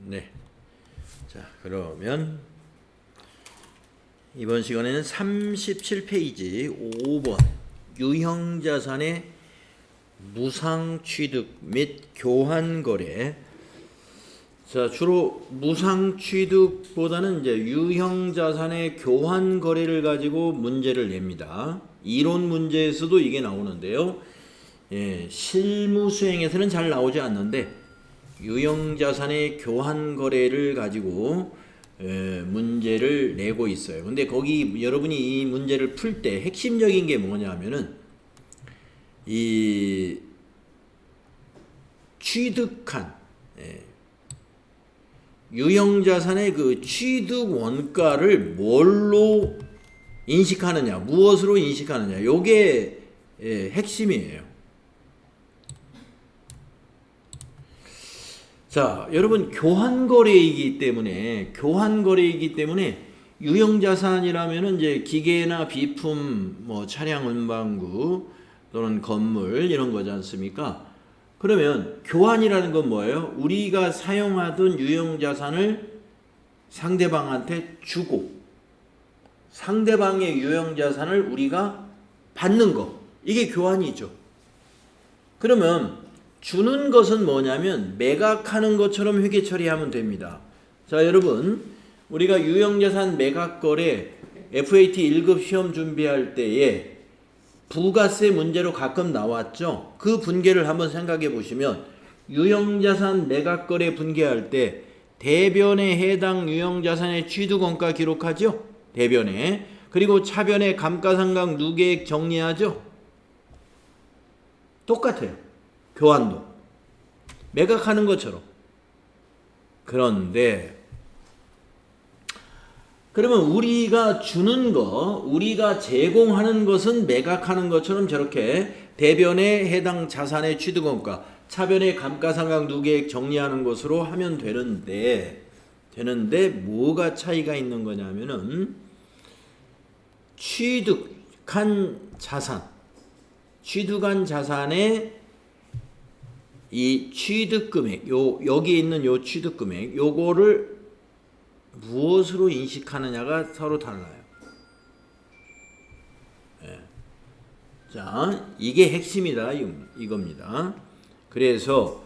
네. 자, 그러면 이번 시간에는 37페이지 5번 유형자산의 무상취득 및 교환거래. 자, 주로 무상취득보다는 이제 유형자산의 교환거래를 가지고 문제를 냅니다. 이론 문제에서도 이게 나오는데요. 실무 수행에서는 잘 나오지 않는데 유형자산의 교환거래를 가지고 문제를 내고 있어요. 근데 거기 여러분이 이 문제를 풀 때 핵심적인 게 뭐냐면은 이 취득한 유형자산의 그 취득 원가를 뭘로 인식하느냐, 무엇으로 인식하느냐, 요게 핵심이에요. 자, 여러분 교환거래이기 때문에 유형자산이라면은 이제 기계나 비품, 뭐 차량 운반구 또는 건물 이런 거지 않습니까? 그러면 교환이라는 건 뭐예요? 우리가 사용하던 유형자산을 상대방한테 주고 상대방의 유형자산을 우리가 받는 거, 이게 교환이죠. 그러면 주는 것은 뭐냐면 매각하는 것처럼 회계 처리하면 됩니다. 자, 여러분 우리가 유형자산 매각거래 FAT 1급 시험 준비할 때에 부가세 문제로 가끔 나왔죠. 그 분계를 한번 생각해 보시면 유형자산 매각거래 분계할 때 대변에 해당 유형자산의 취득원가 기록하죠. 대변에. 그리고 차변에 감가상각 누계액 정리하죠. 똑같아요. 교환도. 매각하는 것처럼. 그런데 그러면 우리가 주는 거, 우리가 제공하는 것은 매각하는 것처럼 저렇게 대변에 해당 자산의 취득원가, 차변에 감가상각 누계액 정리하는 것으로 하면 되는데 뭐가 차이가 있는 거냐면은 취득한 자산의 이 취득금액, 여기 있는 요 취득금액, 요거를 무엇으로 인식하느냐가 서로 달라요. 자, 이게 핵심이다 이겁니다. 그래서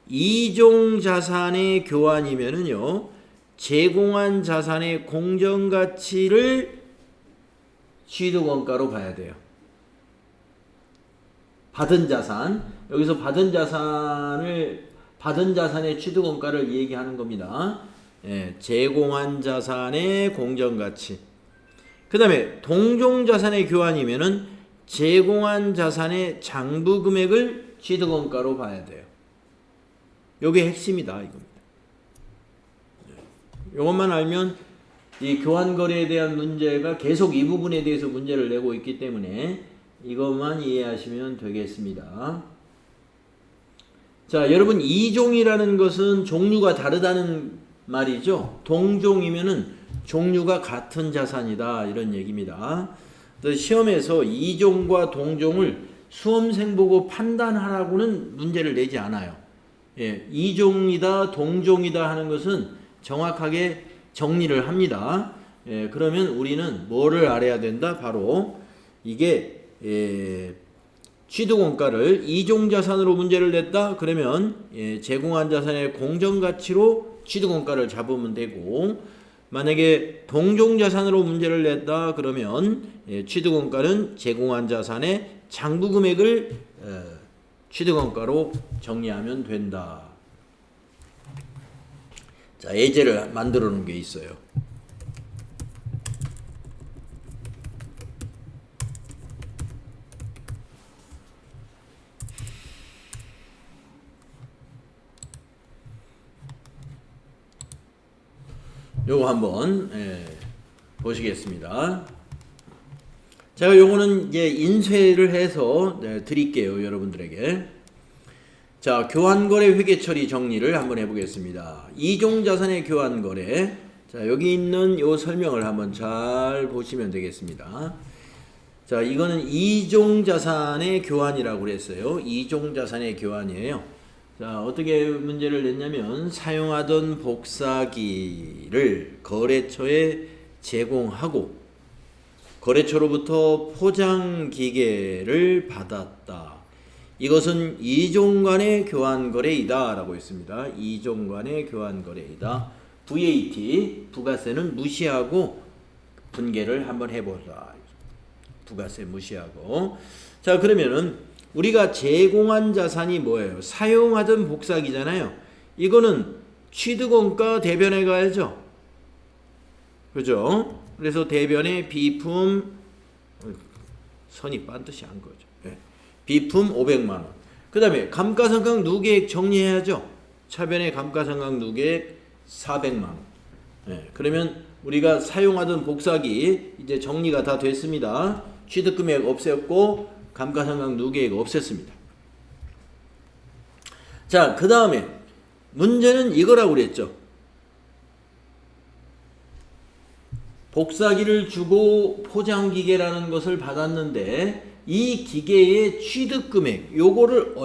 이종 자산의 교환이면은요, 제공한 자산의 공정가치를 취득원가로 봐야 돼요. 받은 자산, 여기서 받은 자산의 취득원가를 얘기하는 겁니다. 제공한 자산의 공정가치. 그 다음에 동종자산의 교환이면은 제공한 자산의 장부금액을 취득원가로 봐야 돼요. 요게 핵심이다 이겁니다. 요것만 알면 이 교환거래에 대한 문제가 계속 이 부분에 대해서 문제를 내고 있기 때문에 이것만 이해하시면 되겠습니다. 자, 여러분 이종이라는 것은 종류가 다르다는 말이죠. 동종이면은 종류가 같은 자산이다 이런 얘기입니다. 시험에서 이종과 동종을 수험생 보고 판단하라고는 문제를 내지 않아요. 이종이다 동종이다 하는 것은 정확하게 정리를 합니다. 그러면 우리는 뭐를 알아야 된다? 바로 이게 취득원가를 이종자산으로 문제를 냈다? 그러면 제공한 자산의 공정가치로 취득원가를 잡으면 되고, 만약에 동종자산으로 문제를 냈다 그러면 취득원가는 제공한 자산의 장부금액을 취득원가로 정리하면 된다. 자, 예제를 만들어 놓은 게 있어요. 요거 한번 보시겠습니다. 제가 요거는 이제 인쇄를 해서 드릴게요, 여러분들에게. 자, 교환거래 회계처리 정리를 한번 해보겠습니다. 이종자산의 교환거래. 자, 여기 있는 요 설명을 한번 잘 보시면 되겠습니다. 자, 이거는 이종자산의 교환이라고 그랬어요. 이종자산의 교환이에요. 자, 어떻게 문제를 냈냐면 사용하던 복사기를 거래처에 제공하고 거래처로부터 포장기계를 받았다. 이것은 이종 간의 교환 거래이다 라고 했습니다. 이종 간의 교환 거래이다. VAT, 부가세는 무시하고 분계를 한번 해보자. 부가세 무시하고. 자, 그러면은 우리가 제공한 자산이 뭐예요? 사용하던 복사기잖아요. 이거는 취득원가 대변에 가야죠. 그죠? 그래서 대변에 비품, 선이 반드시 한 거죠. 네. 비품 500만원. 그 다음에 감가상각 누계액 정리해야죠. 차변에 감가상각 누계액 400만원. 네. 그러면 우리가 사용하던 복사기 이제 정리가 다 됐습니다. 취득금액 없앴고 감가상각 누계액 없앴습니다. 자, 그 다음에 문제는 이거라고 그랬죠. 복사기를 주고 포장기계라는 것을 받았는데 이 기계의 취득금액 요거를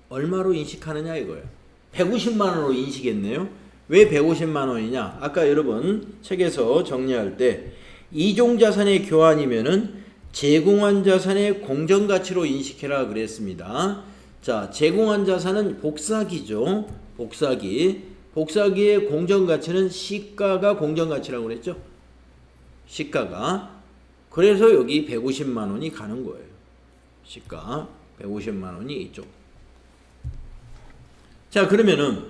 얼마로 인식하느냐 이거예요. 150만원으로 인식했네요. 왜 150만원이냐? 아까 여러분 책에서 정리할 때 이종자산의 교환이면은 제공한 자산의 공정가치로 인식해라 그랬습니다. 자, 제공한 자산은 복사기죠. 복사기의 공정가치는 시가가 공정가치라고 그랬죠. 시가가. 그래서 여기 150만원이 가는 거예요. 시가 150만원이 이쪽. 자, 그러면은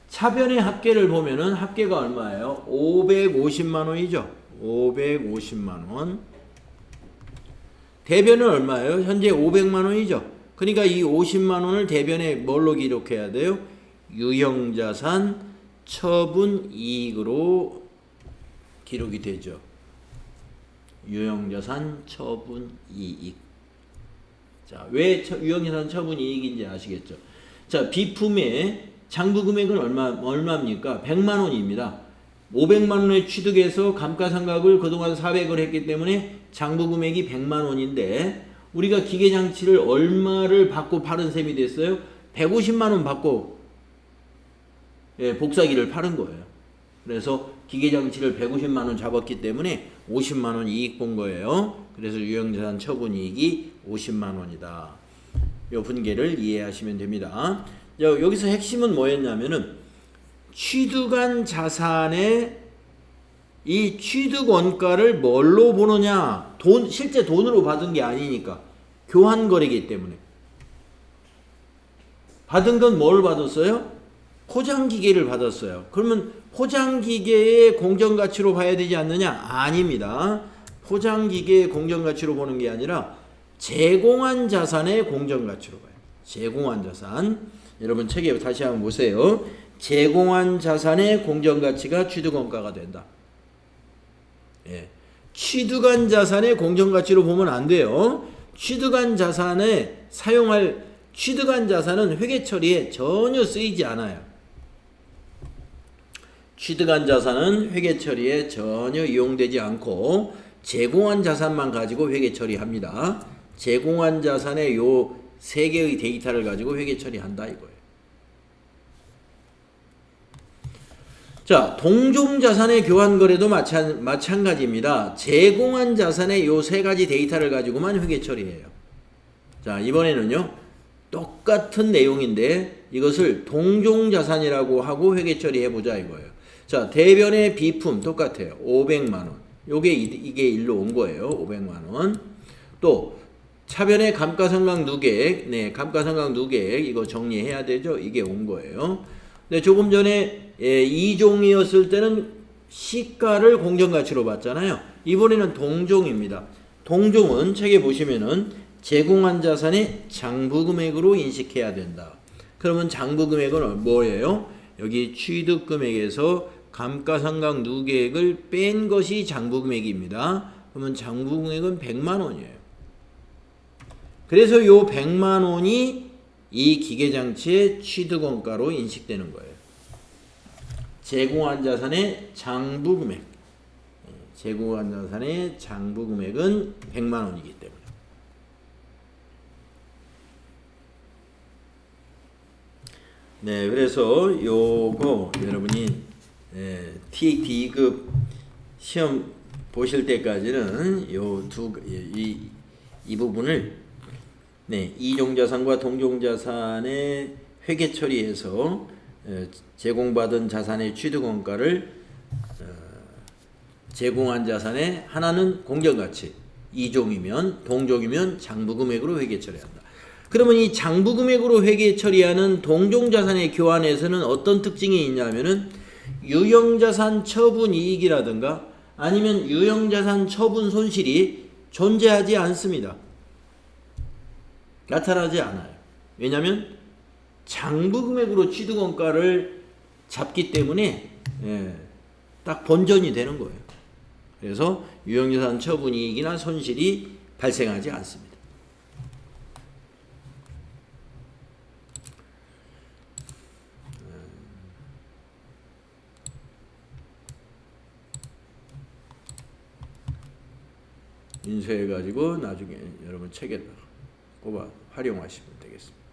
차변의 합계를 보면은 합계가 얼마예요? 550만원이죠. 550만원. 대변은 얼마예요? 현재 500만원이죠. 그러니까 이 50만원을 대변에 뭘로 기록해야 돼요? 유형자산 처분이익으로 기록이 되죠. 유형자산 처분이익. 자, 왜 유형자산 처분이익인지 아시겠죠? 자, 비품의 장부금액은 얼마입니까? 100만원입니다. 500만원에 취득해서 감가상각을 그동안 400을 했기 때문에 장부금액이 100만원인데 우리가 기계장치를 얼마를 받고 팔은 셈이 됐어요? 150만원 받고 복사기를 파는 거예요. 그래서 기계장치를 150만원 잡았기 때문에 50만원 이익 본 거예요. 그래서 유형자산 처분이익이 50만원이다. 요 분계를 이해하시면 됩니다. 여기서 핵심은 뭐였냐면은 취득한 자산의 이 취득 원가를 뭘로 보느냐? 실제 돈으로 받은 게 아니니까 교환 거래이기 때문에 받은 건 뭘 받았어요? 포장기계를 받았어요. 그러면 포장기계의 공정가치로 봐야 되지 않느냐? 아닙니다. 포장기계의 공정가치로 보는 게 아니라 제공한 자산의 공정가치로 봐요. 제공한 자산. 여러분 책에 다시 한번 보세요. 제공한 자산의 공정가치가 취득원가가 된다. 예. 취득한 자산의 공정가치로 보면 안 돼요. 취득한 자산에 취득한 자산은 회계처리에 전혀 쓰이지 않아요. 취득한 자산은 회계처리에 전혀 이용되지 않고 제공한 자산만 가지고 회계처리합니다. 제공한 자산의 요 3개의 데이터를 가지고 회계처리한다 이거예요. 자, 동종자산의 교환거래도 마찬가지입니다. 제공한 자산의 요 3가지 데이터를 가지고만 회계처리해요. 자, 이번에는요. 똑같은 내용인데 이것을 동종자산이라고 하고 회계처리해보자 이거예요. 자, 대변의 비품 똑같아요. 500만원. 이게 일로 온 거예요. 500만원. 또 차변의 감가상각 누계액. 네, 감가상각 누계액 이거 정리해야 되죠. 이게 온 거예요. 근데 조금 전에 2종이었을 때는 시가를 공정가치로 봤잖아요. 이번에는 동종입니다. 동종은 책에 보시면은 제공한 자산의 장부금액으로 인식해야 된다. 그러면 장부금액은 뭐예요? 여기 취득금액에서 감가상각 누계액을 뺀 것이 장부금액입니다. 그러면 장부금액은 100만원이에요. 그래서 요 100만원이 이 기계장치의 취득원가로 인식되는 거예요. 제공한 자산의 장부금액. 제공한 자산의 장부금액은 100만원이기 때문에. 네, 그래서 요거 여러분이 TAT 2급 시험 보실 때까지는 이 부분을 이종자산과 동종자산의 회계 처리해서 제공받은 자산의 취득원가를 제공한 자산의 하나는 공정가치, 이종이면 동종이면 장부금액으로 회계 처리한다. 그러면 이 장부금액으로 회계 처리하는 동종자산의 교환에서는 어떤 특징이 있냐면은 유형자산 처분 이익이라든가 아니면 유형자산 처분 손실이 존재하지 않습니다. 나타나지 않아요. 왜냐하면 장부금액으로 취득원가를 잡기 때문에 딱 본전이 되는 거예요. 그래서 유형자산 처분 이익이나 손실이 발생하지 않습니다. 인쇄해가지고 나중에 여러분 책에 꼽아 활용하시면 되겠습니다.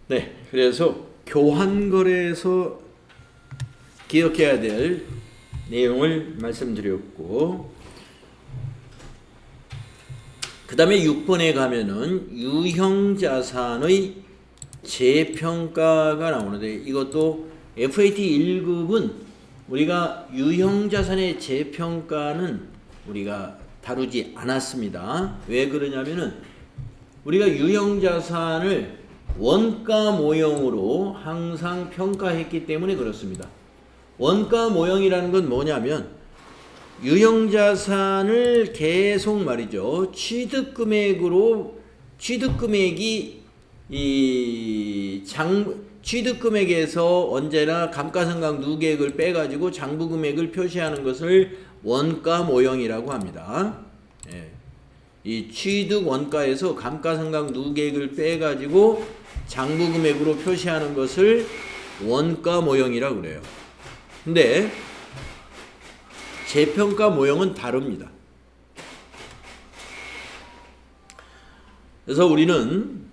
네, 그래서 교환거래에서 기억해야 될 내용을 말씀드렸고, 그 다음에 6번에 가면은 유형자산의 재평가가 나오는데, 이것도 FAT 1급은 우리가 유형자산의 재평가는 우리가 다루지 않았습니다. 왜 그러냐면은 우리가 유형자산을 원가 모형으로 항상 평가했기 때문에 그렇습니다. 원가 모형이라는 건 뭐냐면 유형자산을 계속 말이죠. 취득금액이 취득금액에서 언제나 감가상각 누계액을 빼가지고 장부금액을 표시하는 것을 원가 모형이라고 합니다. 이 취득 원가에서 감가상각 누계액을 빼가지고 장부금액으로 표시하는 것을 원가 모형이라고 그래요. 근데 재평가 모형은 다릅니다. 그래서 우리는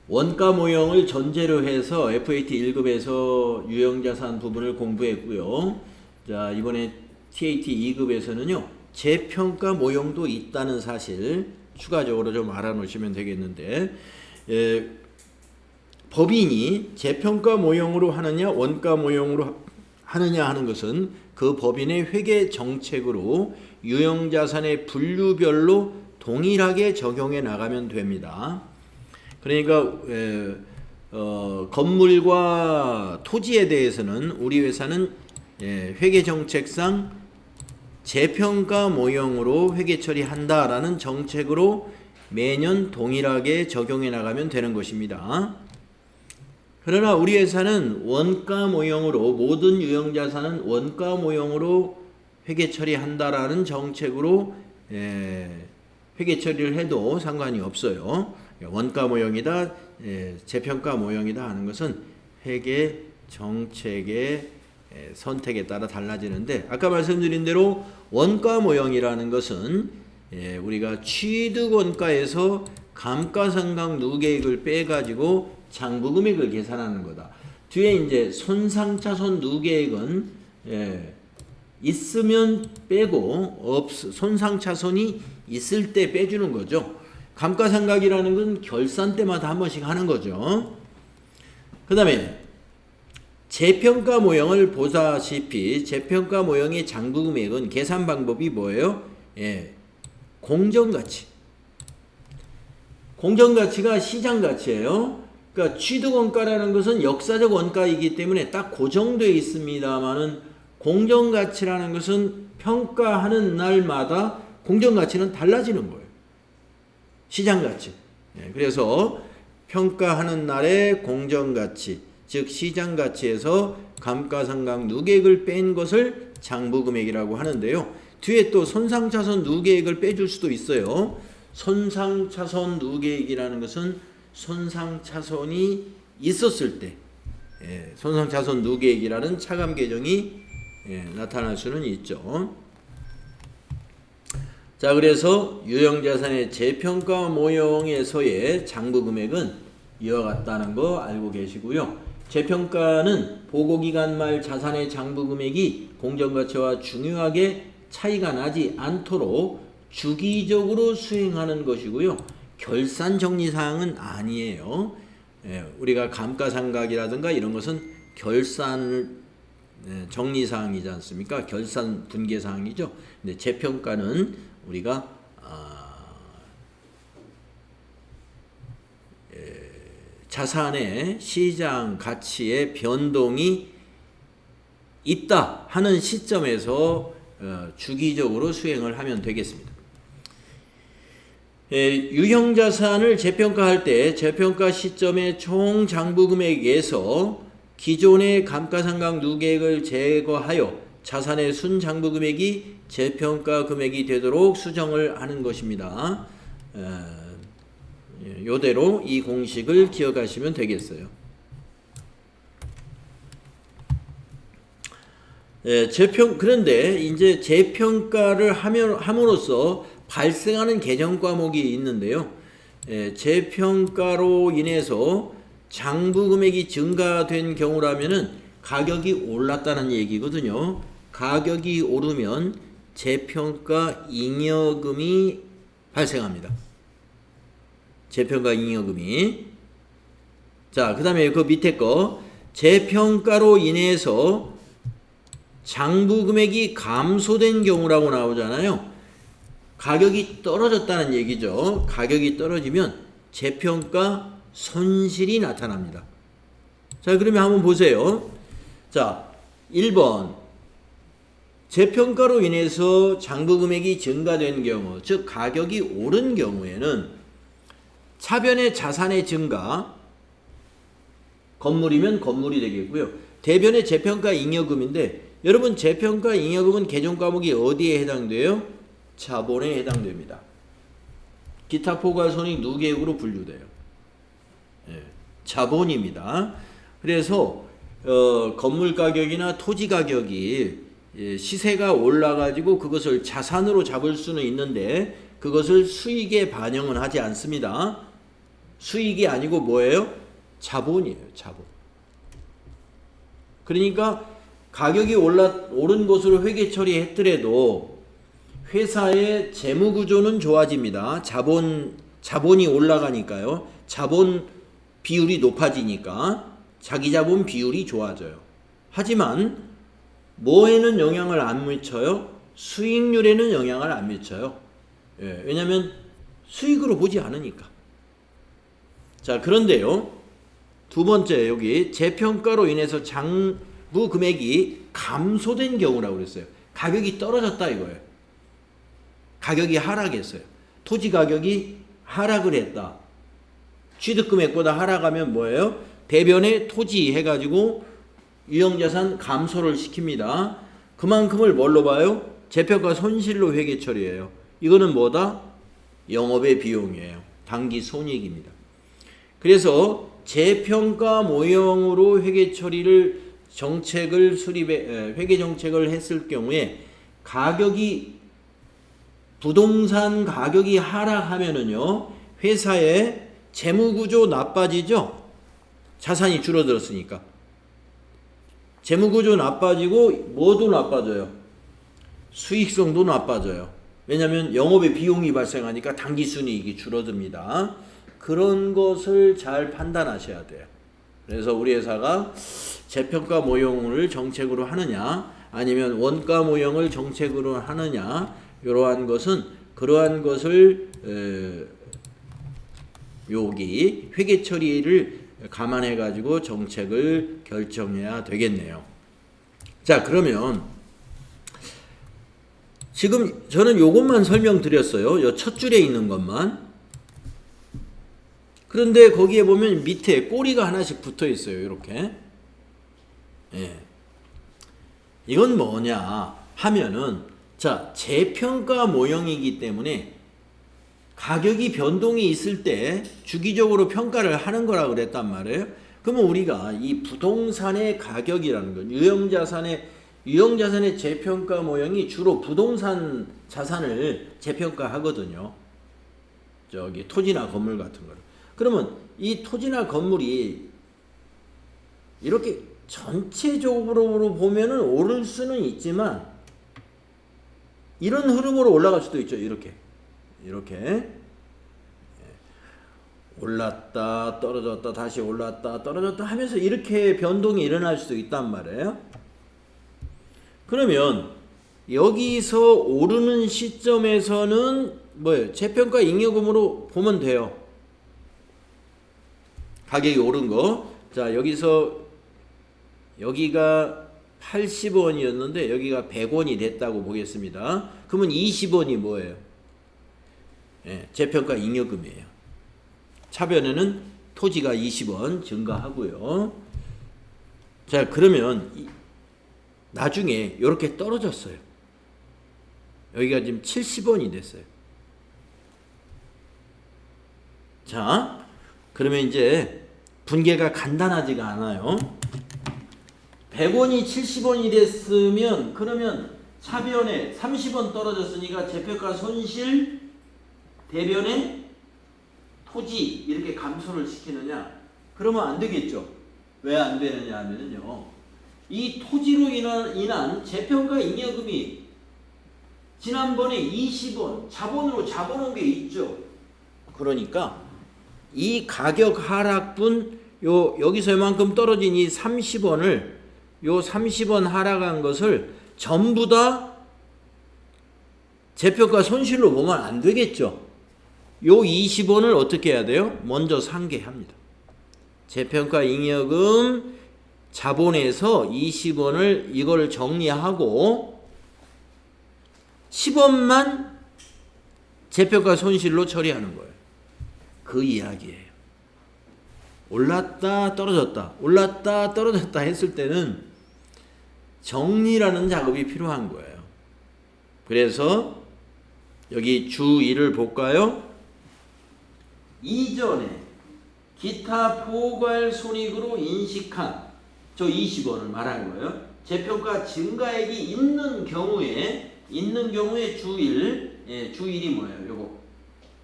원가 모형을 전제로 해서 FAT 1급에서 유형자산 부분을 공부했고요. 자, 이번에 TAT 2급에서는요. 재평가 모형도 있다는 사실 추가적으로 좀 알아놓으시면 되겠는데, 법인이 재평가 모형으로 하느냐 원가 모형으로 하느냐 하는 것은 그 법인의 회계 정책으로 유형자산의 분류별로 동일하게 적용해 나가면 됩니다. 그러니까 건물과 토지에 대해서는 우리 회사는 회계 정책상 재평가 모형으로 회계 처리한다라는 정책으로 매년 동일하게 적용해 나가면 되는 것입니다. 그러나 우리 회사는 원가 모형으로 모든 유형자산은 원가 모형으로 회계 처리한다라는 정책으로 회계 처리를 해도 상관이 없어요. 원가 모형이다, 재평가 모형이다 하는 것은 회계 정책의 선택에 따라 달라지는데, 아까 말씀드린 대로 원가 모형이라는 것은 우리가 취득 원가에서 감가상각 누계액을 빼가지고 장부금액을 계산하는 거다. 뒤에 이제 손상차손 누계액은 있으면 빼고 손상차손이 있을 때 빼주는 거죠. 감가상각이라는 건 결산 때마다 한 번씩 하는 거죠. 그 다음에 재평가 모형을 보다시피 재평가 모형의 장부금액은 계산 방법이 뭐예요? 공정가치. 공정가치가 시장가치예요. 그러니까 취득원가라는 것은 역사적 원가이기 때문에 딱 고정되어 있습니다만은 공정가치라는 것은 평가하는 날마다 공정가치는 달라지는 거예요. 시장가치. 그래서 평가하는 날의 공정가치, 즉 시장 가치에서 감가상각 누계액을 뺀 것을 장부금액이라고 하는데요. 뒤에 또 손상차손 누계액을 빼줄 수도 있어요. 손상차손 누계액이라는 것은 손상차손이 있었을 때 손상차손 누계액이라는 차감 계정이 나타날 수는 있죠. 자, 그래서 유형자산의 재평가 모형에서의 장부금액은 이와 같다는 거 알고 계시고요. 재평가는 보고기간 말 자산의 장부금액이 공정가치와 중요하게 차이가 나지 않도록 주기적으로 수행하는 것이고요. 결산 정리사항은 아니에요. 우리가 감가상각이라든가 이런 것은 결산 정리사항이지 않습니까? 결산 분계사항이죠. 근데 재평가는 우리가 자산의 시장 가치의 변동이 있다 하는 시점에서 주기적으로 수행을 하면 되겠습니다. 유형자산을 재평가할 때 재평가 시점의 총 장부금액에서 기존의 감가상각 누계액을 제거하여 자산의 순장부금액이 재평가 금액이 되도록 수정을 하는 것입니다. 요대로 이 공식을 기억하시면 되겠어요. 그런데 이제 재평가를 함으로써 발생하는 개정 과목이 있는데요. 재평가로 인해서 장부금액이 증가된 경우라면은 가격이 올랐다는 얘기거든요. 가격이 오르면 재평가 잉여금이 발생합니다. 재평가 잉여금이. 자, 그 다음에 그 밑에 거 재평가로 인해서 장부금액이 감소된 경우라고 나오잖아요. 가격이 떨어졌다는 얘기죠. 가격이 떨어지면 재평가 손실이 나타납니다. 자, 그러면 한번 보세요. 자, 1번 재평가로 인해서 장부금액이 증가된 경우, 즉 가격이 오른 경우에는 차변의 자산의 증가, 건물이면 건물이 되겠고요. 대변의 재평가 잉여금인데, 여러분 재평가 잉여금은 개정 과목이 어디에 해당돼요? 자본에 해당됩니다. 기타 포괄손익 누계액으로 분류돼요. 자본입니다. 그래서 건물 가격이나 토지 가격이 시세가 올라가지고 그것을 자산으로 잡을 수는 있는데 그것을 수익에 반영은 하지 않습니다. 수익이 아니고 뭐예요? 자본이에요. 자본. 그러니까 가격이 오른 것으로 회계 처리했더라도 회사의 재무 구조는 좋아집니다. 자본이 올라가니까요. 자본 비율이 높아지니까 자기 자본 비율이 좋아져요. 하지만 뭐에는 영향을 안 미쳐요? 수익률에는 영향을 안 미쳐요. 왜냐하면 수익으로 보지 않으니까. 자, 그런데요. 두 번째 여기 재평가로 인해서 장부 금액이 감소된 경우라고 그랬어요. 가격이 떨어졌다 이거예요. 가격이 하락했어요. 토지 가격이 하락을 했다. 취득금액보다 하락하면 뭐예요? 대변에 토지 해가지고 유형자산 감소를 시킵니다. 그만큼을 뭘로 봐요? 재평가 손실로 회계 처리해요. 이거는 뭐다? 영업의 비용이에요. 당기 손익입니다. 그래서 재평가 모형으로 회계 처리를 회계 정책을 했을 경우에 부동산 가격이 하락하면은요, 회사의 재무구조 나빠지죠? 자산이 줄어들었으니까. 재무구조 나빠지고 뭐도 나빠져요? 수익성도 나빠져요. 왜냐하면 영업의 비용이 발생하니까 당기순이익이 줄어듭니다. 그런 것을 잘 판단하셔야 돼요. 그래서 우리 회사가 재평가 모형을 정책으로 하느냐 아니면 원가 모형을 정책으로 하느냐, 그러한 것을 여기 회계 처리를 감안해 가지고 정책을 결정해야 되겠네요. 자, 그러면 지금 저는 요것만 설명드렸어요. 요 첫 줄에 있는 것만. 그런데 거기에 보면 밑에 꼬리가 하나씩 붙어 있어요. 이렇게. 예. 이건 뭐냐 하면은 자, 재평가 모형이기 때문에 가격이 변동이 있을 때 주기적으로 평가를 하는 거라 그랬단 말이에요. 그러면 우리가 이 부동산의 가격이라는 건 유형자산의 재평가 모형이 주로 부동산 자산을 재평가하거든요. 저기 토지나 건물 같은 거를. 그러면 이 토지나 건물이 이렇게 전체적으로 보면은 오를 수는 있지만 이런 흐름으로 올라갈 수도 있죠. 이렇게 올랐다 떨어졌다 다시 올랐다 떨어졌다 하면서 이렇게 변동이 일어날 수도 있단 말이에요. 그러면 여기서 오르는 시점에서는 뭐예요? 재평가 잉여금으로 보면 돼요. 가격이 오른 거. 자, 여기가 80원이었는데 여기가 100원이 됐다고 보겠습니다. 그러면 20원이 뭐예요? 예, 재평가 잉여금이에요. 차변에는 토지가 20원 증가하고요. 자, 그러면 나중에 이렇게 떨어졌어요. 여기가 지금 70원이 됐어요. 자, 그러면 이제 분계가 간단하지가 않아요. 100원이 70원이 됐으면 그러면 차변에 30원 떨어졌으니까 재평가 손실 대변에 토지 이렇게 감소를 시키느냐? 그러면 안 되겠죠. 왜 안 되느냐 하면요. 이 토지로 인한 재평가 잉여금이 지난번에 20원 자본으로 잡아놓은 게 있죠. 그러니까 이 가격 하락분 여기서 이만큼 떨어진 이 30원을 요 30원 하락한 것을 전부 다 재평가 손실로 보면 안 되겠죠. 요 20원을 어떻게 해야 돼요? 먼저 상계합니다. 재평가 잉여금 자본에서 20원을 이걸 정리하고 10원만 재평가 손실로 처리하는 거예요. 그 이야기예요. 올랐다 떨어졌다 올랐다 떨어졌다 했을 때는 정리라는 작업이 필요한 거예요. 그래서 여기 주 1을 볼까요? 이전에 기타 포괄 손익으로 인식한 저 20원을 말한 거예요. 재평가 증가액이 있는 경우에 주 1, 예, 주 1이 뭐예요? 요거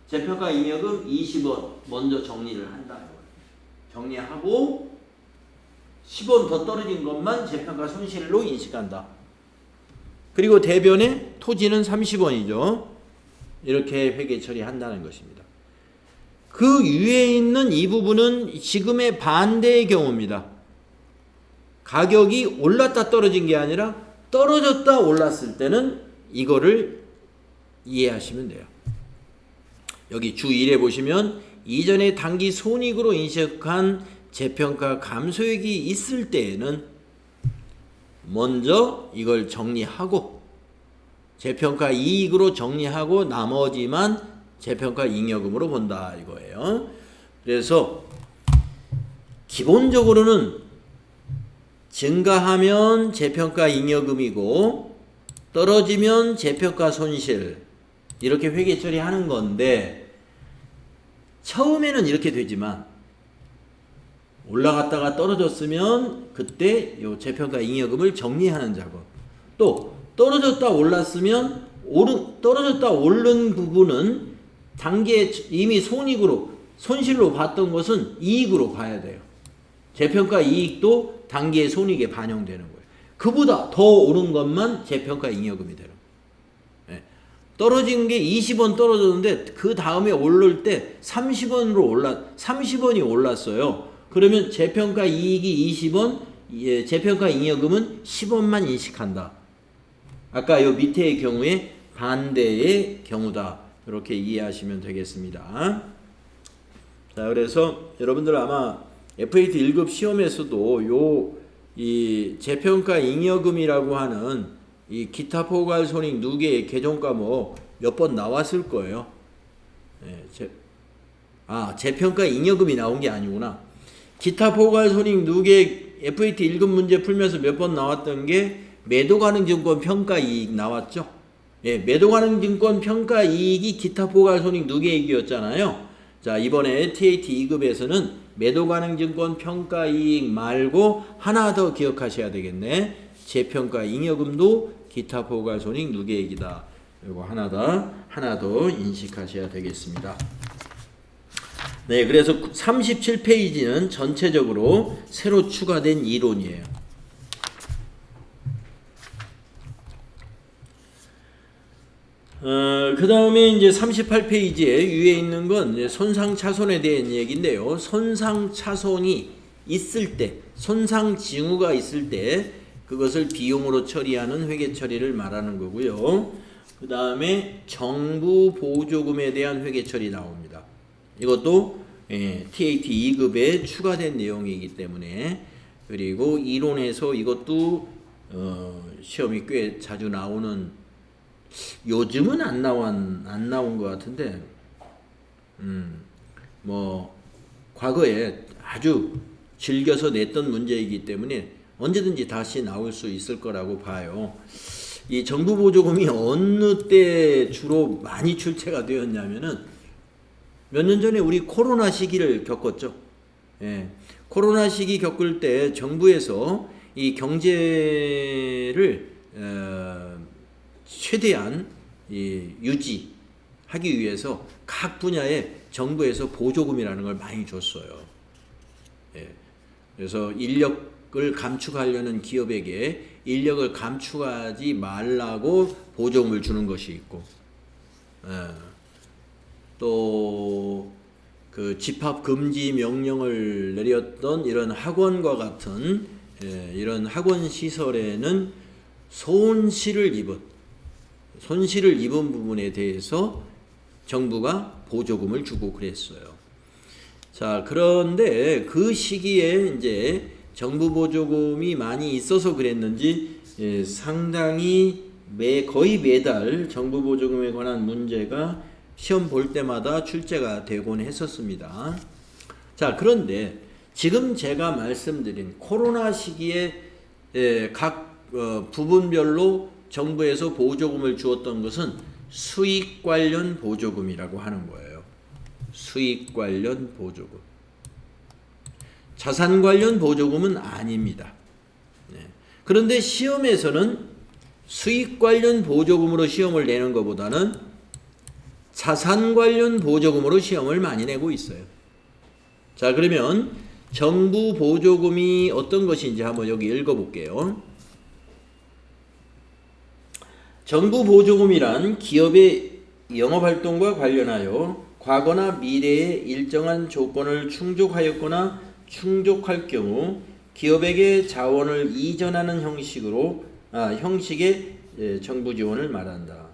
재평가 잉여금 20원 먼저 정리를 한다. 정리하고 10원 더 떨어진 것만 재평가 손실로 인식한다. 그리고 대변에 토지는 30원이죠. 이렇게 회계 처리한다는 것입니다. 그 위에 있는 이 부분은 지금의 반대의 경우입니다. 가격이 올랐다 떨어진 게 아니라 떨어졌다 올랐을 때는 이거를 이해하시면 돼요. 여기 주 1에 보시면 이전에 단기 손익으로 인식한 재평가 감소액이 있을 때에는 먼저 이걸 정리하고 재평가 이익으로 정리하고 나머지만 재평가 잉여금으로 본다 이거예요. 그래서 기본적으로는 증가하면 재평가 잉여금이고 떨어지면 재평가 손실 이렇게 회계 처리하는 건데 처음에는 이렇게 되지만 올라갔다가 떨어졌으면 그때 요 재평가 잉여금을 정리하는 작업. 또 떨어졌다 올랐으면 떨어졌다 오른 부분은 단기에 이미 손실로 봤던 것은 이익으로 봐야 돼요. 재평가 이익도 단기의 손익에 반영되는 거예요. 그보다 더 오른 것만 재평가 잉여금이 되는 거예요. 떨어진 게 20원 떨어졌는데 그 다음에 오를 때 30원이 올랐어요. 그러면 재평가 이익이 20원, 재평가 잉여금은 10원만 인식한다. 아까 요 밑에의 경우에 반대의 경우다. 이렇게 이해하시면 되겠습니다. 자, 그래서 여러분들 아마 FAT 1급 시험에서도 이 재평가 잉여금이라고 하는 이 기타 포괄 손익 누계의 개정 과목 몇 번 나왔을 거예요. 재평가 잉여금이 나온 게 아니구나. 기타 포괄 손익 누계 FAT 1급 문제 풀면서 몇 번 나왔던 게 매도 가능 증권 평가 이익 나왔죠. 예, 매도 가능 증권 평가 이익이 기타 포괄 손익 누계이익이었잖아요. 자, 이번에 TAT 2급에서는 매도 가능 증권 평가 이익 말고 하나 더 기억하셔야 되겠네. 재평가 잉여금도 기타 포괄 손익 누계이익이다. 이거 하나 더 인식하셔야 되겠습니다. 네, 그래서 37페이지는 전체적으로 새로 추가된 이론이에요. 그 다음에 이제 38페이지에 위에 있는 건 이제 손상차손에 대한 얘기인데요. 손상차손이 있을 때, 손상징후가 있을 때 그것을 비용으로 처리하는 회계처리를 말하는 거고요. 그 다음에 정부 보조금에 대한 회계처리 나옵니다. 이것도 TAT 2급에 추가된 내용이기 때문에, 그리고 이론에서 이것도 시험이 꽤 자주 나오는, 요즘은 안 나온 것 같은데, 뭐 과거에 아주 즐겨서 냈던 문제이기 때문에 언제든지 다시 나올 수 있을 거라고 봐요. 이 정부 보조금이 어느 때 주로 많이 출제가 되었냐면은 몇 년 전에 우리 코로나 시기를 겪었죠. 예. 코로나 시기 겪을 때 정부에서 이 경제를 최대한 유지하기 위해서 각 분야에 정부에서 보조금이라는 걸 많이 줬어요. 예. 그래서 인력을 감축하려는 기업에게 인력을 감축하지 말라고 보조금을 주는 것이 있고, 또 그 집합 금지 명령을 내렸던 이런 학원과 같은 이런 학원 시설에는 손실을 입은 부분에 대해서 정부가 보조금을 주고 그랬어요. 자, 그런데 그 시기에 이제 정부 보조금이 많이 있어서 그랬는지 상당히 거의 매달 정부 보조금에 관한 문제가 시험 볼 때마다 출제가 되곤 했었습니다. 자, 그런데 지금 제가 말씀드린 코로나 시기에 각 부분별로 정부에서 보조금을 주었던 것은 수익 관련 보조금이라고 하는 거예요. 수익 관련 보조금. 자산 관련 보조금은 아닙니다. 그런데 시험에서는 수익 관련 보조금으로 시험을 내는 것보다는 자산 관련 보조금으로 시험을 많이 내고 있어요. 자, 그러면 정부 보조금이 어떤 것인지 한번 여기 읽어볼게요. 정부 보조금이란 기업의 영업활동과 관련하여 과거나 미래에 일정한 조건을 충족하였거나 충족할 경우 기업에게 자원을 이전하는 형식의 정부 지원을 말한다.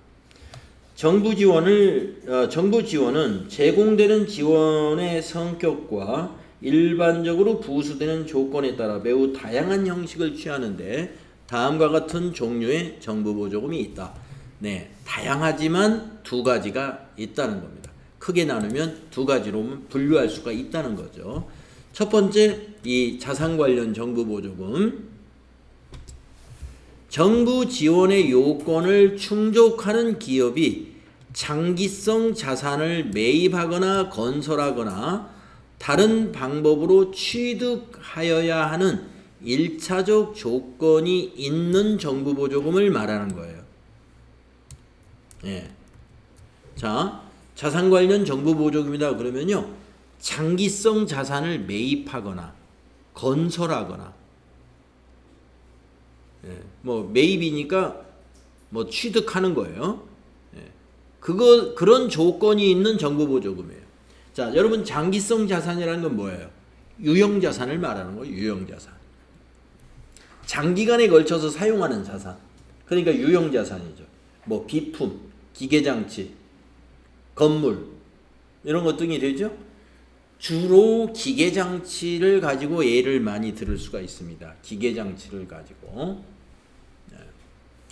정부 지원은 제공되는 지원의 성격과 일반적으로 부수되는 조건에 따라 매우 다양한 형식을 취하는데 다음과 같은 종류의 정부 보조금이 있다. 네, 다양하지만 두 가지가 있다는 겁니다. 크게 나누면 두 가지로 분류할 수가 있다는 거죠. 첫 번째, 이 자산 관련 정부 보조금. 정부 지원의 요건을 충족하는 기업이 장기성 자산을 매입하거나 건설하거나 다른 방법으로 취득하여야 하는 1차적 조건이 있는 정부 보조금을 말하는 거예요. 예. 자, 자산 관련 정부 보조금이다 그러면요, 장기성 자산을 매입하거나 건설하거나, 뭐 매입이니까 뭐 취득하는 거예요. 그런 조건이 있는 정부 보조금이에요. 자, 여러분, 장기성 자산이라는 건 뭐예요? 유형 자산을 말하는 거예요. 유형 자산. 장기간에 걸쳐서 사용하는 자산. 그러니까 유형 자산이죠. 뭐 비품, 기계장치, 건물, 이런 것 등이 되죠. 주로 기계장치를 가지고 예를 많이 들을 수가 있습니다. 기계장치를 가지고.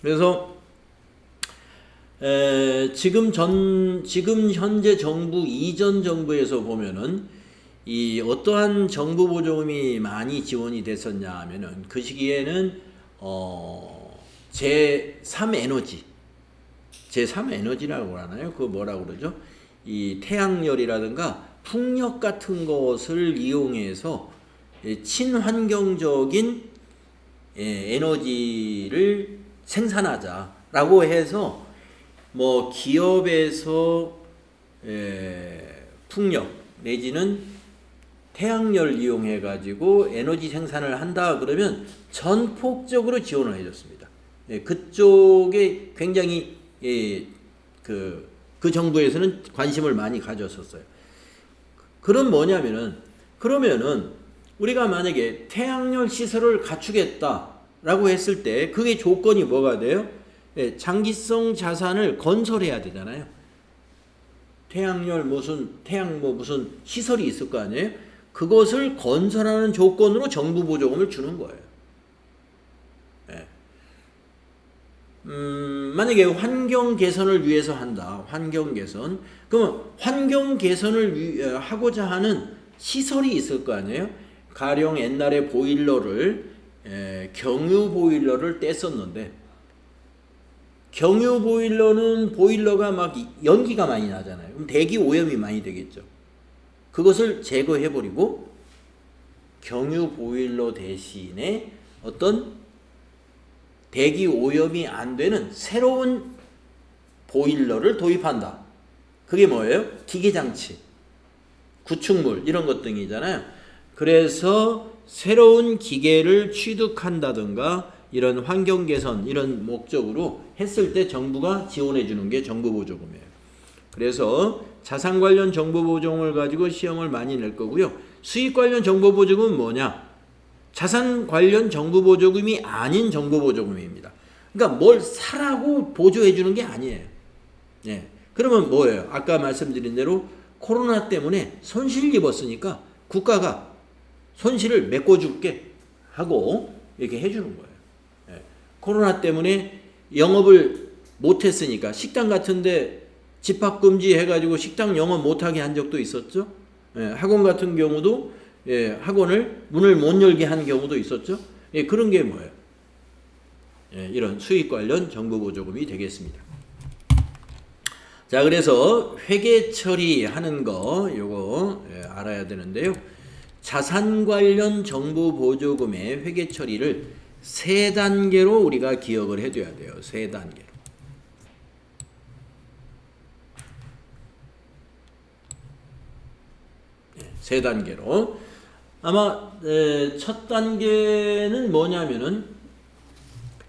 그래서 지금 현재 정부, 이전 정부에서 보면은 이 어떠한 정부 보조금이 많이 지원이 됐었냐 하면은 그 시기에는 제3에너지 제3에너지라고 하나요? 그거 뭐라고 그러죠? 이 태양열이라든가 풍력 같은 것을 이용해서 친환경적인 에너지를 생산하자라고 해서 뭐 기업에서 풍력 내지는 태양열 이용해 가지고 에너지 생산을 한다 그러면 전폭적으로 지원을 해줬습니다. 그쪽에 굉장히 그 정부에서는 관심을 많이 가졌었어요. 그럼 뭐냐면은 그러면은 우리가 만약에 태양열 시설을 갖추겠다라고 했을 때 그게 조건이 뭐가 돼요? 장기성 자산을 건설해야 되잖아요. 태양열 태양 무슨 시설이 있을 거 아니에요? 그것을 건설하는 조건으로 정부 보조금을 주는 거예요. 만약에 환경 개선을 위해서 한다. 환경 개선. 그러면 환경 개선을 하고자 하는 시설이 있을 거 아니에요? 가령 옛날에 보일러를 경유 보일러를 뗐었는데 경유 보일러는 보일러가 막 연기가 많이 나잖아요. 그럼 대기 오염이 많이 되겠죠. 그것을 제거해버리고 경유 보일러 대신에 어떤 대기 오염이 안 되는 새로운 보일러를 도입한다. 그게 뭐예요? 기계장치, 구축물 이런 것 등이잖아요. 그래서 새로운 기계를 취득한다든가 이런 환경 개선 이런 목적으로 했을 때 정부가 지원해 주는 게 정부 보조금이에요. 그래서 자산 관련 정부 보조금을 가지고 시험을 많이 낼 거고요. 수익 관련 정부 보조금은 뭐냐? 자산 관련 정부 보조금이 아닌 정부 보조금입니다. 그러니까 뭘 사라고 보조해 주는 게 아니에요. 그러면 뭐예요? 아까 말씀드린 대로 코로나 때문에 손실 입었으니까 국가가 손실을 메꿔줄게 하고 이렇게 해주는 거예요. 코로나 때문에 영업을 못했으니까 식당 같은데 집합금지 해가지고 식당 영업 못하게 한 적도 있었죠. 학원 같은 경우도 학원을 문을 못 열게 한 경우도 있었죠. 그런 게 뭐예요? 이런 수익 관련 정부 보조금이 되겠습니다. 자, 그래서 회계 처리하는 거 요거 알아야 되는데요. 자산 관련 정부 보조금의 회계 처리를 3단계로 우리가 기억을 해둬야 돼요. 3단계로. 세 단계로. 아마 첫 단계는 뭐냐면은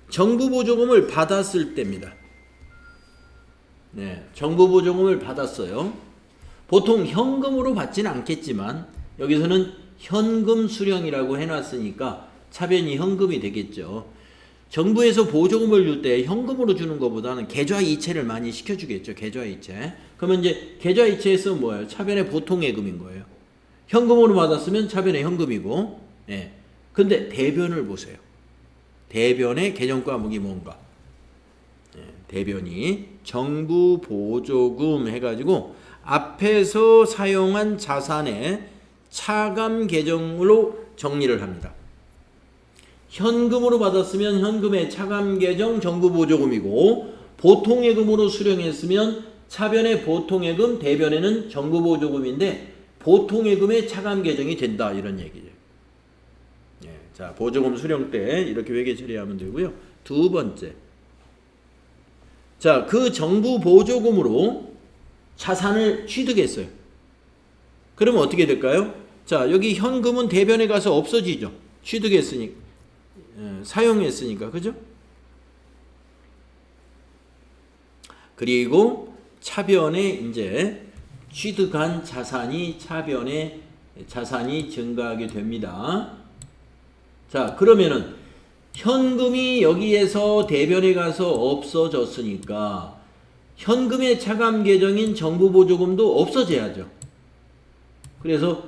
정부 보조금을 받았을 때입니다. 정부 보조금을 받았어요. 보통 현금으로 받지는 않겠지만 여기서는 현금 수령이라고 해놨으니까 차변이 현금이 되겠죠. 정부에서 보조금을 줄 때 현금으로 주는 것보다는 계좌이체를 많이 시켜주겠죠. 계좌이체. 그러면 이제 계좌이체에서 뭐예요? 차변의 보통예금인 거예요. 현금으로 받았으면 차변의 현금이고, 근데 대변을 보세요. 대변의 계정과목이 뭔가? 대변이 정부 보조금 해가지고 앞에서 사용한 자산의 차감 계정으로 정리를 합니다. 현금으로 받았으면 현금의 차감 계정 정부 보조금이고 보통예금으로 수령했으면 차변의 보통예금, 대변에는 정부 보조금인데 보통예금의 차감 계정이 된다 이런 얘기죠. 자, 보조금 수령 때 이렇게 회계 처리하면 되고요. 두 번째, 자, 그 정부 보조금으로 자산을 취득했어요. 그러면 어떻게 될까요? 자, 여기 현금은 대변에 가서 없어지죠. 취득했으니까, 사용했으니까, 그죠? 그리고 차변에 이제 취득한 자산이 차변에 자산이 증가하게 됩니다. 자, 그러면은 현금이 여기에서 대변에 가서 없어졌으니까 현금의 차감 계정인 정부 보조금도 없어져야죠. 그래서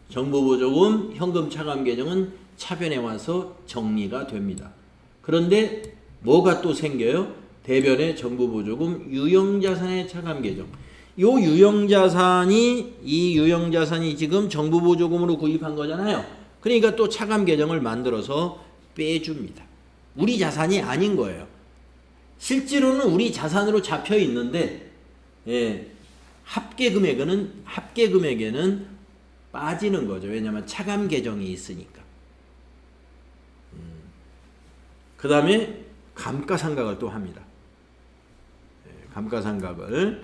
정부 보조금 현금 차감 계정은 차변에 와서 정리가 됩니다. 그런데 뭐가 또 생겨요? 대변의 정부 보조금 유형자산의 차감 계정. 이 유형자산이 지금 정부보조금으로 구입한 거잖아요. 그러니까 또 차감 계정을 만들어서 빼줍니다. 우리 자산이 아닌 거예요. 실제로는 우리 자산으로 잡혀 있는데, 합계 금액에는 빠지는 거죠. 왜냐하면 차감 계정이 있으니까. 그 다음에 감가상각을 또 합니다. 감가상각을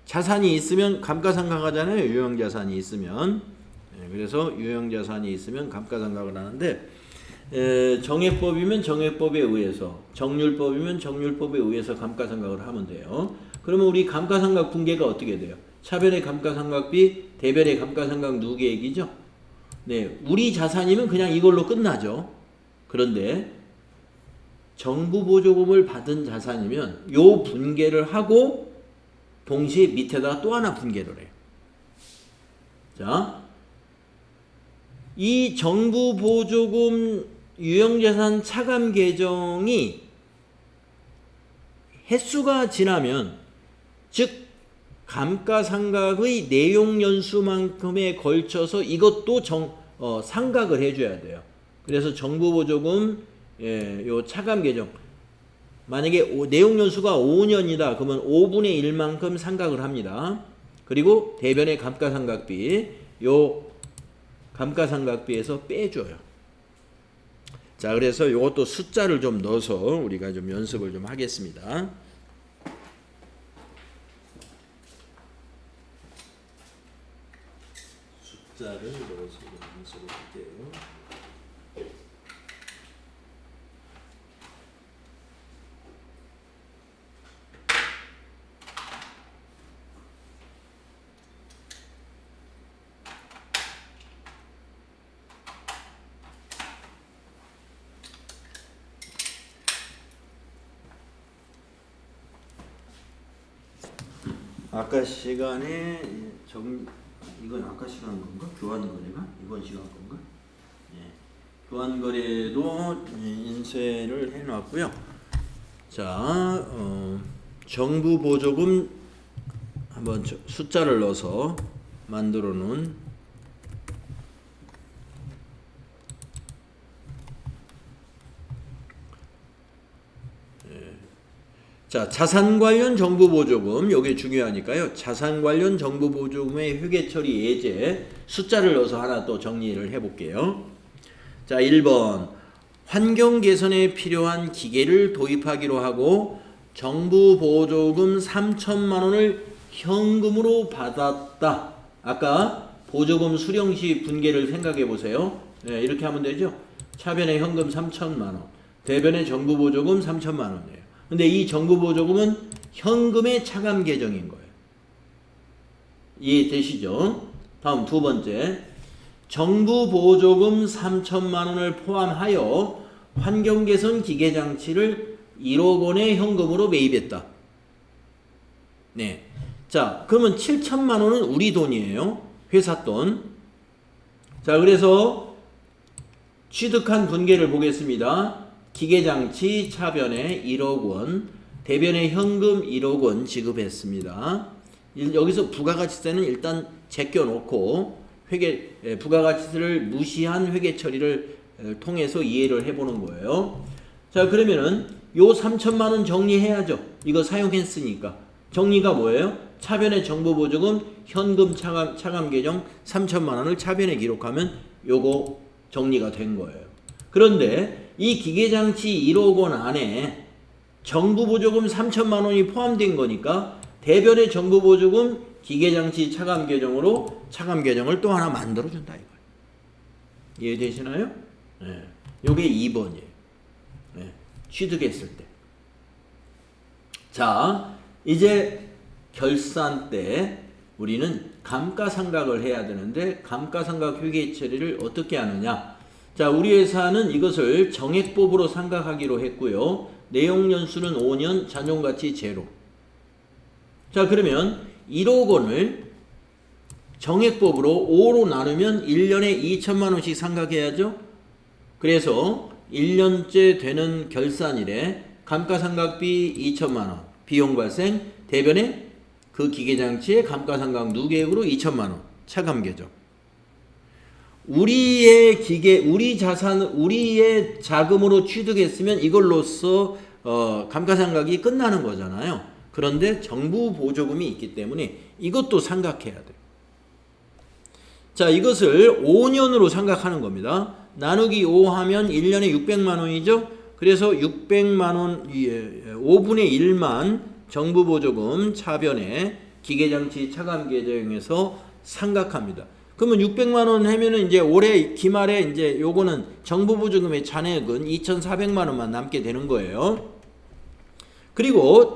자산이 있으면 감가상각하잖아요. 유형자산이 있으면. 그래서 유형자산이 있으면 감가상각을 하는데, 정액법이면 정액법에 의해서, 정률법이면 정률법에 의해서 감가상각을 하면 돼요. 그러면 우리 감가상각 분계가 어떻게 돼요? 차변의 감가상각비, 대변의 감가상각 누계액이죠. 네, 우리 자산이면 그냥 이걸로 끝나죠. 그런데 정부보조금을 받은 자산이면 요 분계를 하고 동시에 밑에다가 또 하나 분계를 해요. 자, 이 정부보조금 유형자산 차감 계정이 횟수가 지나면, 즉 감가상각의 내용연수만큼에 걸쳐서 이것도 상각을 해줘야 돼요. 그래서 정부보조금 요 차감 계정, 만약에 내용연수가 5년이다 그러면 5분의 1만큼 상각을 합니다. 그리고 대변의 감가상각비, 요 감가상각비에서 빼줘요. 자, 그래서 이것도 숫자를 좀 넣어서 우리가 좀 연습을 좀 하겠습니다. 숫자를 넣어서 연습을 할게요. 아까 시간에 이건 아까 시간 건가? 교환 거래가 이번 시간 건가? 교환 거래도 인쇄를 해놨고요. 자, 정부 보조금 한번 숫자를 넣어서 만들어 놓은 자, 자산 관련 정부 보조금, 요게 중요하니까요. 자산 관련 정부 보조금의 회계 처리 예제 숫자를 넣어서 하나 또 정리를 해 볼게요. 자, 1번 환경 개선에 필요한 기계를 도입하기로 하고 정부 보조금 3천만 원을 현금으로 받았다. 아까 보조금 수령 시 분계를 생각해 보세요. 네, 이렇게 하면 되죠. 차변에 현금 3천만 원, 대변에 정부 보조금 3천만 원이에요. 근데 이 정부 보조금은 현금의 차감 계정인 거예요. 이해되시죠? 다음 두 번째, 정부 보조금 3천만 원을 포함하여 환경개선 기계장치를 1억 원의 현금으로 매입했다. 네. 자, 그러면 7천만 원은 우리 돈이에요. 회사 돈. 자, 그래서 취득한 분계를 보겠습니다. 기계장치 차변에 1억 원, 대변에 현금 1억 원 지급했습니다. 여기서 부가가치세는 일단 제껴놓고 부가가치세를 무시한 회계 처리를 통해서 이해를 해보는 거예요. 자, 그러면은 요 3천만 원 정리해야죠. 이거 사용했으니까. 정리가 뭐예요? 차변에 정부보조금 현금 차감 계정 3천만 원을 차변에 기록하면 요거 정리가 된 거예요. 그런데 이 기계장치 1억 원 안에 정부보조금 3천만 원이 포함된 거니까 대변의 정부보조금 기계장치 차감 계정으로 차감 계정을 또 하나 만들어준다 이거예요. 이해되시나요? 네. 요게 2번이에요. 네. 취득했을 때. 자, 이제 결산 때 우리는 감가상각을 해야 되는데 감가상각 회계 처리를 어떻게 하느냐? 자, 우리 회사는 이것을 정액법으로 상각하기로 했고요. 내용연수는 5년, 잔존가치 제로. 자, 그러면 1억 원을 정액법으로 5로 나누면 1년에 2천만 원씩 상각해야죠. 그래서 1년째 되는 결산일에 감가상각비 2천만 원, 비용 발생, 대변에 그 기계장치의 감가상각 누계액으로 2천만 원 차감계정. 우리의 기계, 우리 자산, 우리의 자금으로 취득했으면 이걸로써 감가상각이 끝나는 거잖아요. 그런데 정부 보조금이 있기 때문에 이것도 상각해야 돼요. 자, 이것을 5년으로 상각하는 겁니다. 나누기 5 하면 1년에 600만 원이죠. 그래서 600만 원, 5분의 1만 정부 보조금 차변에 기계장치 차감 계정에서 상각합니다. 그러면 600만 원 하면은 이제 올해 기말에 이제 요거는 정부 보조금의 잔액은 2,400만 원만 남게 되는 거예요. 그리고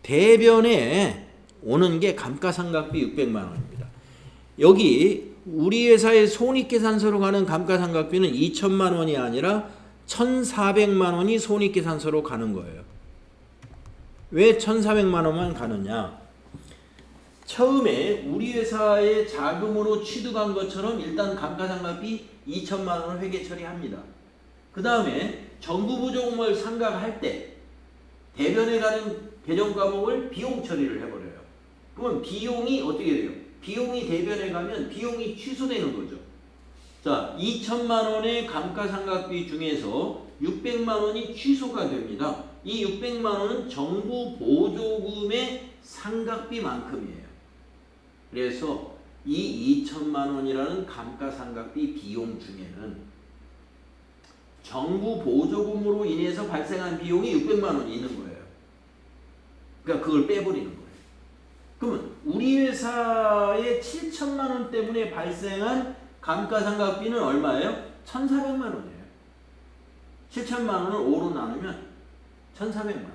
대변에 오는 게 감가상각비 600만 원입니다. 여기 우리 회사의 손익계산서로 가는 감가상각비는 2천만 원이 아니라 1,400만 원이 손익계산서로 가는 거예요. 왜 1,400만 원만 가느냐? 처음에 우리 회사의 자금으로 취득한 것처럼 일단 감가상각비 2천만 원을 회계 처리합니다. 그 다음에 정부 보조금을 상각할 때 대변에 가는 계정 과목을 비용 처리를 해버려요. 그러면 비용이 어떻게 돼요? 비용이 대변에 가면 비용이 취소되는 거죠. 자, 2천만 원의 감가상각비 중에서 600만 원이 취소가 됩니다. 이 600만 원은 정부 보조금의 상각비만큼이에요. 그래서 이 2천만 원이라는 감가상각비 비용 중에는 정부 보조금으로 인해서 발생한 비용이 600만 원이 있는 거예요. 그러니까 그걸 빼버리는 거예요. 그러면 우리 회사의 7천만 원 때문에 발생한 감가상각비는 얼마예요? 1,400만 원이에요. 7천만 원을 5로 나누면 1,400만 원.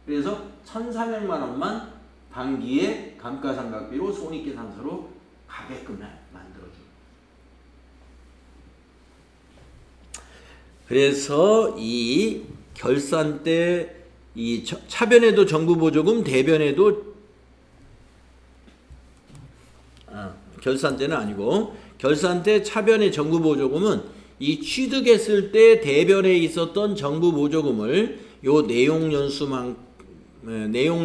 그래서 1,400만 원만 단기에 감가상각비로 손익계산서로 가게끔 만들어줍니다. 그래서 이 결산 때 이 차변에도 정부 보조금, 대변에도 결산 때는 아니고 결산 때 차변의 정부 보조금은 이 취득했을 때 대변에 있었던 정부 보조금을 요 내용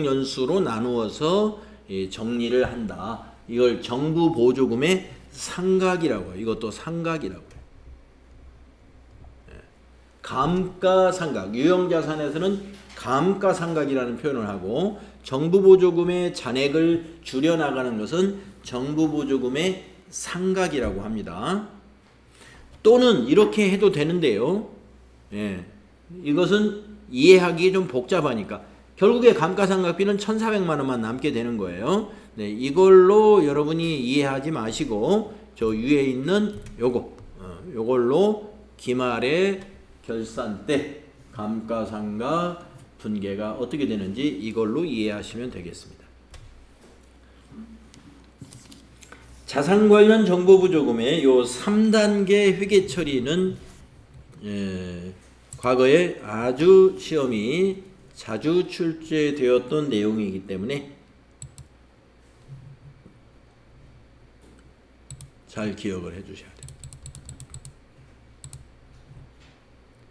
연수로 나누어서 정리를 한다. 이걸 정부 보조금의 상각이라고 해요. 이것도 상각이라고 해요. 감가상각, 유형자산에서는 감가상각이라는 표현을 하고 정부 보조금의 잔액을 줄여나가는 것은 정부 보조금의 상각이라고 합니다. 또는 이렇게 해도 되는데요. 이것은 이해하기 좀 복잡하니까 결국에 감가상각비는 1,400만 원만 남게 되는 거예요. 네, 이걸로 여러분이 이해하지 마시고 저 위에 있는 요걸로 기말에 결산 때 감가상각 분계가 어떻게 되는지 이걸로 이해하시면 되겠습니다. 자산 관련 정보 보조금의 요 3단계 회계 처리는 과거에 아주 시험이 자주 출제되었던 내용이기 때문에 잘 기억을 해 주셔야 돼요.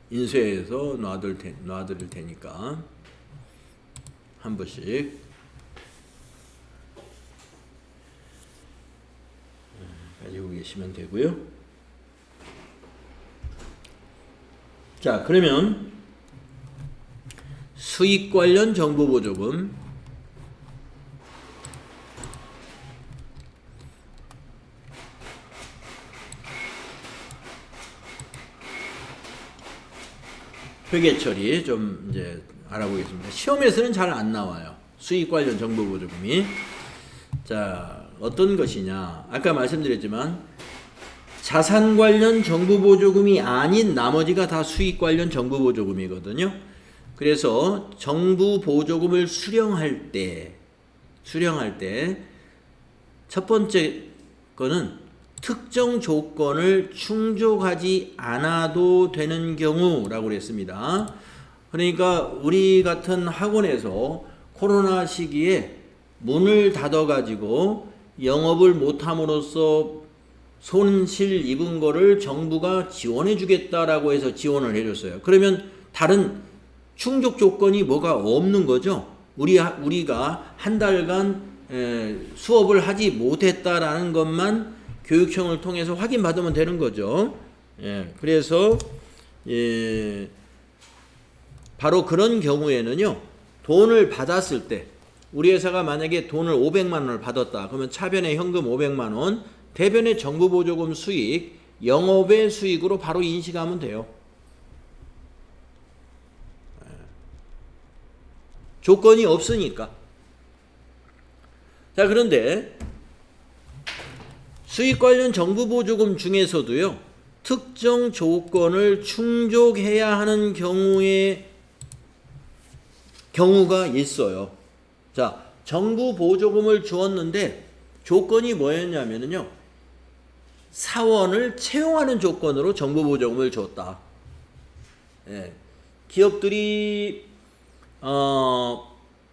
인쇄해서 놔드릴 테니까 한 번씩 가지고 계시면 되고요. 자, 그러면 수익 관련 정보 보조금 회계 처리 좀 이제 알아보겠습니다. 시험에서는 잘 안 나와요. 수익 관련 정보 보조금이. 자, 어떤 것이냐? 아까 말씀드렸지만 자산 관련 정보 보조금이 아닌 나머지가 다 수익 관련 정보 보조금이거든요. 그래서 정부 보조금을 수령할 때 첫 번째 거는 특정 조건을 충족하지 않아도 되는 경우라고 그랬습니다. 그러니까 우리 같은 학원에서 코로나 시기에 문을 닫아가지고 영업을 못함으로써 손실 입은 거를 정부가 지원해 주겠다라고 해서 지원을 해줬어요. 그러면 다른 충족 조건이 뭐가 없는 거죠. 우리가 한 달간 수업을 하지 못했다라는 것만 교육청을 통해서 확인받으면 되는 거죠. 그래서 바로 그런 경우에는요, 돈을 받았을 때 우리 회사가 만약에 돈을 500만 원을 받았다. 그러면 차변의 현금 500만 원, 대변의 정부보조금 수익, 영업의 수익으로 바로 인식하면 돼요. 조건이 없으니까. 자, 그런데 수익 관련 정부보조금 중에서도요, 특정 조건을 충족해야 하는 경우가 있어요. 자, 정부보조금을 주었는데 조건이 뭐였냐면요, 사원을 채용하는 조건으로 정부보조금을 줬다. 기업들이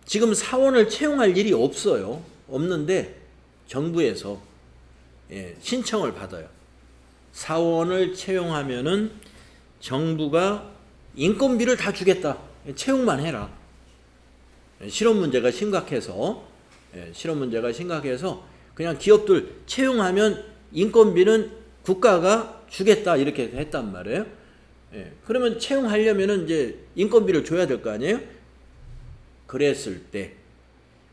지금 사원을 채용할 일이 없어요. 없는데 정부에서 신청을 받아요. 사원을 채용하면은 정부가 인건비를 다 주겠다. 채용만 해라. 실업 문제가 심각해서 그냥 기업들 채용하면 인건비는 국가가 주겠다 이렇게 했단 말이에요. 그러면 채용하려면은 이제 인건비를 줘야 될 거 아니에요? 그랬을 때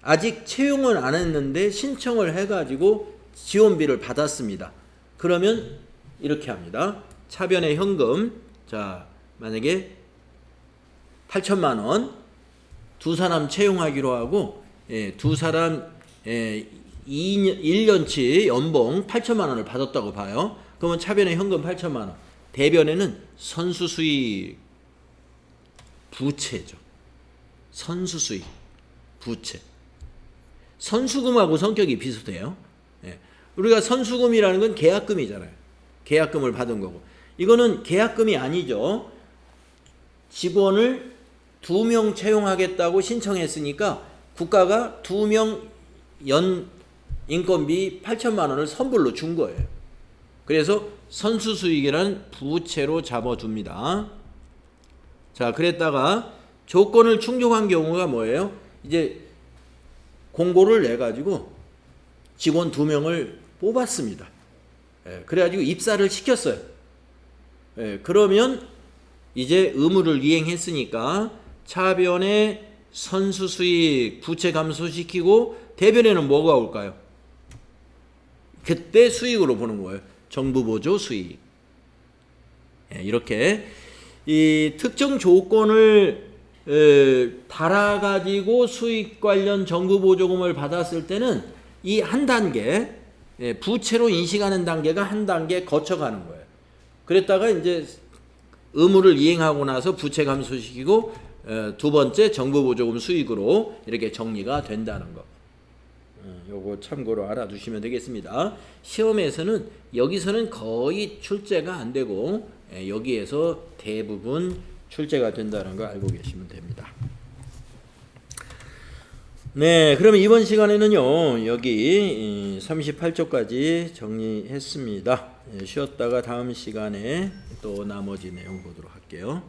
아직 채용은 안 했는데 신청을 해가지고 지원비를 받았습니다. 그러면 이렇게 합니다. 차변의 현금, 자, 만약에 8천만 원 두 사람 채용하기로 하고, 두 사람 1년치 연봉 8천만 원을 받았다고 봐요. 그러면 차변의 현금 8천만 원, 대변에는 선수 수익 부채죠. 선수 수익 부채. 선수금하고 성격이 비슷해요. 우리가 선수금이라는 건 계약금이잖아요. 계약금을 받은 거고. 이거는 계약금이 아니죠. 직원을 2명 채용하겠다고 신청했으니까 국가가 2명 연 인건비 8천만 원을 선불로 준 거예요. 그래서 선수 수익이라는 부채로 잡아줍니다. 자, 그랬다가 조건을 충족한 경우가 뭐예요? 이제 공고를 내가지고 직원 2명을 뽑았습니다. 그래가지고 입사를 시켰어요. 그러면 이제 의무를 이행했으니까 차변에 선수 수익 부채 감소시키고 대변에는 뭐가 올까요? 그때 수익으로 보는 거예요. 정부 보조 수익. 이렇게 이 특정 조건을 달아가지고 수익 관련 정부 보조금을 받았을 때는 이 한 단계 부채로 인식하는 단계가 한 단계 거쳐가는 거예요. 그랬다가 이제 의무를 이행하고 나서 부채 감소시키고 두 번째 정부 보조금 수익으로 이렇게 정리가 된다는 거. 요거 참고로 알아두시면 되겠습니다. 시험에서는 여기서는 거의 출제가 안 되고 여기에서 대부분 출제가 된다는 거 알고 계시면 됩니다. 네, 그러면 이번 시간에는요, 여기 38쪽까지 정리했습니다. 쉬었다가 다음 시간에 또 나머지 내용 보도록 할게요.